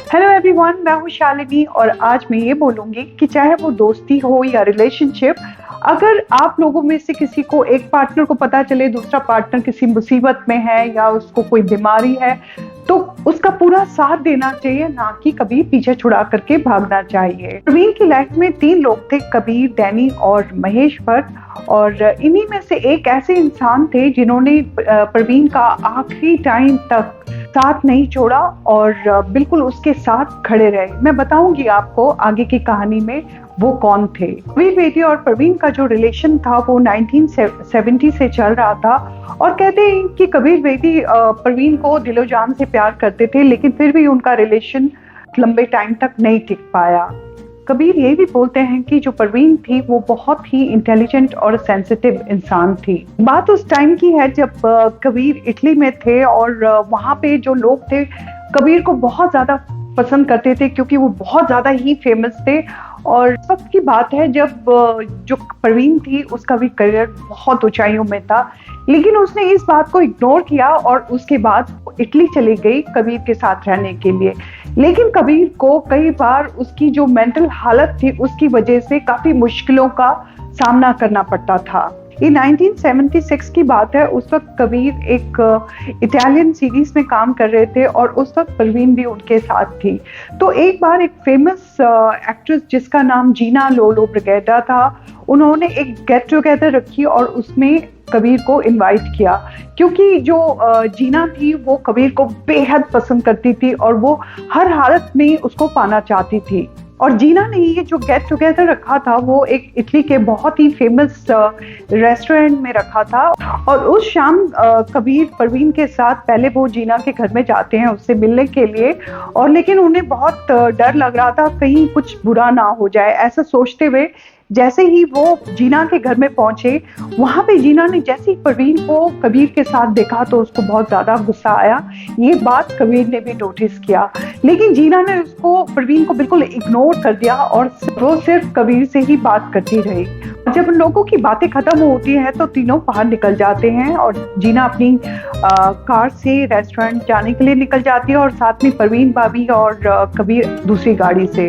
Hello everyone, मैं हूँ शालिनी और आज मैं ये बोलूँगी कि चाहे वो दोस्ती हो या रिलेशनशिप, अगर आप लोगों में से किसी को एक पार्टनर को पता चले दूसरा पार्टनर किसी मुसीबत में है या उसको कोई बीमारी है, तो उसका पूरा साथ देना चाहिए, ना कि कभी पीछे छुड़ा करके भागना चाहिए। प्रवीण की लाइफ में 3 लोग थे, कबीर, डैनी और महेश भट्ट। और इन्हीं में से एक ऐसे इंसान थे जिन्होंने प्रवीण का आखिरी टाइम तक साथ नहीं छोड़ा और बिल्कुल उसके साथ खड़े रहे। मैं बताऊंगी आपको आगे की कहानी में वो कौन थे। कबीर बेदी और प्रवीण का जो रिलेशन था वो 1970 से चल रहा था और कहते हैं कि कबीर बेदी प्रवीण को दिलो जान से प्यार करते थे, लेकिन फिर भी उनका रिलेशन लंबे टाइम तक नहीं टिक पाया। कबीर ये भी बोलते हैं कि जो प्रवीण थी वो बहुत ही इंटेलिजेंट और सेंसिटिव इंसान थी। बात उस टाइम की है जब कबीर इटली में थे और वहाँ पे जो लोग थे कबीर को बहुत ज़्यादा पसंद करते थे क्योंकि वो बहुत ज़्यादा ही फेमस थे। और इस वक्त की बात है जब जो प्रवीण थी उसका भी करियर बहुत ऊंचाइयों में था, लेकिन उसने इस बात को इग्नोर किया और उसके बाद इटली चली गई कबीर के साथ रहने के लिए। लेकिन कबीर को कई बार उसकी जो मेंटल हालत थी उसकी वजह से काफी मुश्किलों का सामना करना पड़ता था। ये 1976 की बात है। उस वक्त कबीर एक इटालियन सीरीज में काम कर रहे थे और उस वक्त प्रवीण भी उनके साथ थी। तो एक बार एक फेमस एक्ट्रेस जिसका नाम जीना लोलो ब्रिगेडा था, उन्होंने एक गेट टुगेदर रखी और उसमें कबीर को इनवाइट किया, क्योंकि जो जीना थी वो कबीर को बेहद पसंद करती थी और वो हर हालत में उसको पाना चाहती थी। और जीना ने ये जो गेट टुगेदर रखा था वो एक इटली के बहुत ही फेमस रेस्टोरेंट में रखा था। और उस शाम कबीर प्रवीण के साथ पहले वो जीना के घर में जाते हैं उससे मिलने के लिए, और लेकिन उन्हें बहुत डर लग रहा था कहीं कुछ बुरा ना हो जाए। ऐसा सोचते हुए जैसे ही वो जीना के घर में पहुंचे, वहां पे जीना ने जैसे ही प्रवीण को कबीर के साथ देखा तो उसको बहुत ज्यादा गुस्सा आया। ये बात कबीर ने भी नोटिस किया, लेकिन जीना ने उसको प्रवीण को बिल्कुल इग्नोर कर दिया और वो सिर्फ कबीर से ही बात करती रही। जब उन लोगों की बातें खत्म होती हैं तो तीनों बाहर निकल जाते हैं और जीना अपनी कार से रेस्टोरेंट जाने के लिए निकल जाती है और साथ में प्रवीण भाभी और कबीर दूसरी गाड़ी से।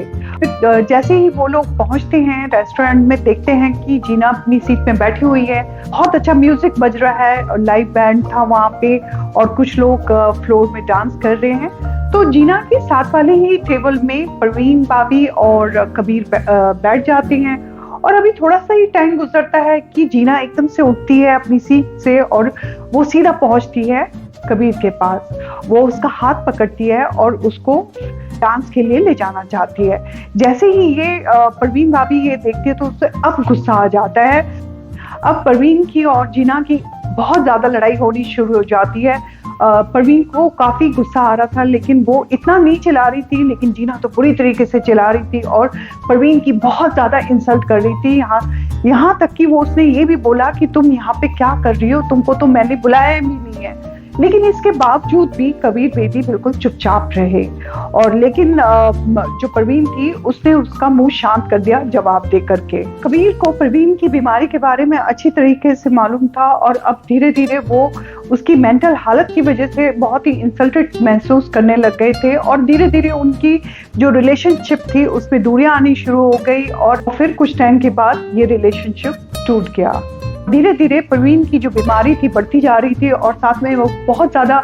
जैसे ही वो लोग पहुंचते हैं रेस्टोरेंट में, देखते हैं कि जीना अपनी सीट में बैठी हुई है, बहुत अच्छा म्यूजिक बज रहा है और लाइव बैंड था वहाँ पे और कुछ लोग फ्लोर में डांस कर रहे हैं। तो जीना के साथ वाले ही टेबल में प्रवीण भाभी और कबीर बैठ जाते हैं और अभी थोड़ा सा ही टाइम गुजरता है कि जीना एकदम से उठती है अपनी सीट से और वो सीधा पहुंचती है कबीर के पास। वो उसका हाथ पकड़ती है और उसको डांस के लिए ले जाना चाहती है। जैसे ही ये प्रवीण भाभी ये देखती है तो उससे अब गुस्सा आ जाता है। अब प्रवीण की और जीना की बहुत ज्यादा लड़ाई होनी शुरू हो जाती है। प्रवीण को काफी गुस्सा आ रहा था, लेकिन वो इतना नहीं चिल्ला रही थी, लेकिन जीना तो पूरी तरीके से चिल्ला रही थी और प्रवीण की बहुत ज्यादा इंसल्ट कर रही थी। यहाँ तक कि वो उसने ये भी बोला कि तुम यहाँ पे क्या कर रही हो, तुमको तो मैंने बुलाया भी नहीं है। लेकिन इसके बावजूद भी कबीर बेदी बिल्कुल चुपचाप रहे और लेकिन जो प्रवीण थी उसने उसका मुंह शांत कर दिया जवाब दे करके। कबीर को प्रवीण की बीमारी के बारे में अच्छी तरीके से मालूम था और अब धीरे धीरे वो उसकी मेंटल हालत की वजह से बहुत ही इंसल्टेड महसूस करने लग गए थे और धीरे धीरे उनकी जो रिलेशनशिप थी उसमें दूरियां आनी शुरू हो गई और फिर कुछ टाइम के बाद ये रिलेशनशिप टूट गया। धीरे धीरे प्रवीण की जो बीमारी थी बढ़ती जा रही थी और साथ में वो बहुत ज्यादा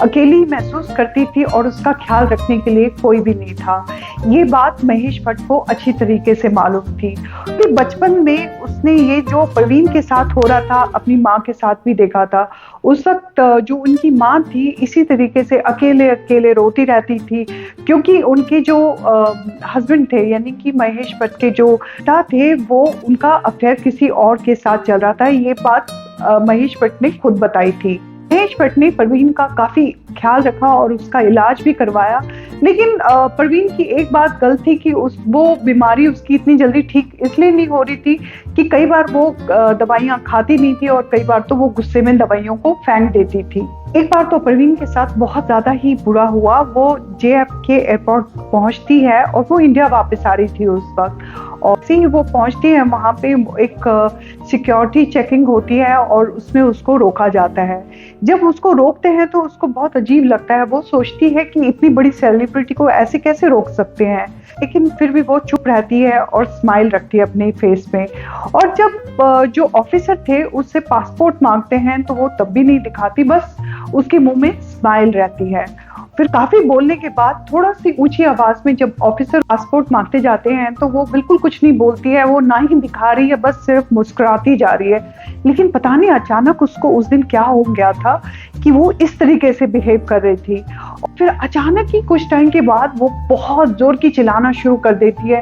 अकेली महसूस करती थी और उसका ख्याल रखने के लिए कोई भी नहीं था। ये बात महेश भट्ट को अच्छी तरीके से मालूम थी कि बचपन में उसने ये जो प्रवीण के साथ हो रहा था अपनी माँ के साथ भी देखा था। उस वक्त जो उनकी माँ थी इसी तरीके से अकेले अकेले रोती रहती थी, क्योंकि उनके जो हस्बैंड थे यानी कि महेश भट्ट के जो पिता थे वो उनका अफेयर किसी और के साथ चल रहा था। ये बात महेश भट्ट ने खुद बताई थी। महेश भट्ट ने प्रवीण का काफी ख्याल रखा और उसका इलाज भी करवाया, लेकिन प्रवीण की एक बात गलत थी कि वो बीमारी उसकी इतनी जल्दी ठीक इसलिए नहीं हो रही थी कि कई बार वो दवाइयाँ खाती नहीं थी और कई बार तो वो गुस्से में दवाइयों को फेंक देती थी। एक बार तो परवीन के साथ बहुत ज़्यादा ही बुरा हुआ। वो जेएफके एयरपोर्ट पहुँचती है और वो इंडिया वापस आ रही थी उस वक़्त, और जैसे ही वो पहुँचती है वहाँ पे एक सिक्योरिटी चेकिंग होती है और उसमें उसको रोका जाता है। जब उसको रोकते हैं तो उसको बहुत अजीब लगता है, वो सोचती है कि इतनी बड़ी सेलिब्रिटी को ऐसे कैसे रोक सकते हैं? लेकिन फिर भी वो चुप रहती है और स्माइल रखती है अपने फेस में। और जब जो ऑफिसर थे उससे पासपोर्ट माँगते हैं तो वो तब भी नहीं दिखाती, बस उसके मुँह में स्माइल रहती है। फिर काफ़ी बोलने के बाद थोड़ा-सी ऊँची आवाज़ में जब ऑफिसर पासपोर्ट माँगते जाते हैं तो वो बिल्कुल कुछ नहीं बोलती है, वो ना ही दिखा रही है, बस सिर्फ़ मुस्कुराती जा रही है। लेकिन पता नहीं अचानक उसको उस दिन क्या हो गया था कि वो इस तरीके से बिहेव कर रही थी। और फिर अचानक ही कुछ टाइम के बाद वो बहुत ज़ोर की चिल्लाना शुरू कर देती है।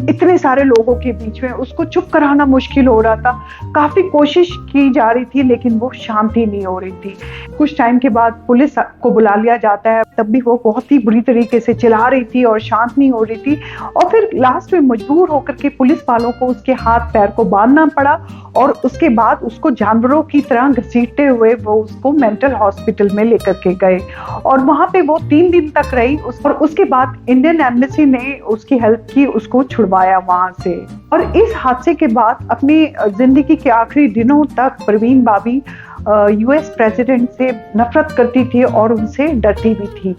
इतने सारे लोगों के बीच में उसको चुप कराना मुश्किल हो रहा था। काफ़ी कोशिश की जा रही थी लेकिन वो शांत ही नहीं हो रही थी। कुछ टाइम के बाद पुलिस को बुला लिया जाता है, तब भी वो बहुत ही बुरी तरीके से चिल्ला रही थी और शांत नहीं हो रही थी। और फिर लास्ट में मजबूर होकर के पुलिस वालों को उसके हाथ पैर को बांधना पड़ा और उसके बाद उसको जानवरों की तरह घसीटते हुए वो उसको मेंटल हॉस्पिटल में लेकर के गए और वहाँ पे वो 3 दिन तक रही। और उसके बाद इंडियन एम्बेसी ने उसकी हेल्प की, उसको छुड़वाया वहाँ से। और इस हादसे के बाद अपनी जिंदगी के आखिरी दिनों तक परवीन बाबी यूएस प्रेसिडेंट से नफरत करती थी और उनसे डरती भी थी।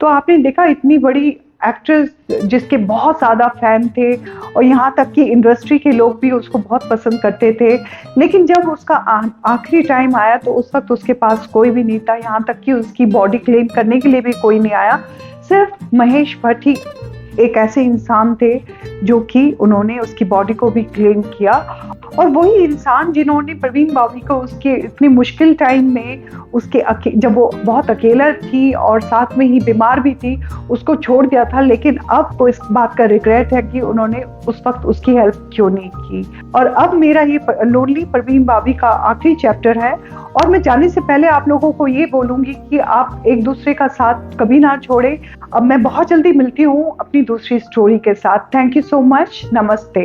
तो आपने देखा, इतनी बड़ी एक्ट्रेस जिसके बहुत ज़्यादा फैन थे और यहाँ तक कि इंडस्ट्री के लोग भी उसको बहुत पसंद करते थे, लेकिन जब उसका आखिरी टाइम आया तो उस वक्त उसके पास कोई भी नहीं था, यहाँ तक कि उसकी बॉडी क्लेम करने के लिए भी कोई नहीं आया। सिर्फ महेश भट्ट ही एक ऐसे इंसान थे जो कि उन्होंने उसकी बॉडी को भी क्लेम किया, और वही इंसान जिन्होंने परवीन बाबी को उसके इतनी मुश्किल टाइम में जब वो बहुत अकेला थी और साथ में ही बीमार भी थी, उसको छोड़ दिया था। लेकिन अब तो इस बात का रिग्रेट है कि उन्होंने उस वक्त उसकी हेल्प क्यों नहीं की। और अब मेरा ये लोनली परवीन बाबी का आखिरी चैप्टर है और मैं जाने से पहले आप लोगों को ये बोलूंगी कि आप एक दूसरे का साथ कभी ना छोड़ें। अब मैं बहुत जल्दी मिलती हूँ अपनी दूसरी स्टोरी के साथ। Thank you so much. नमस्ते।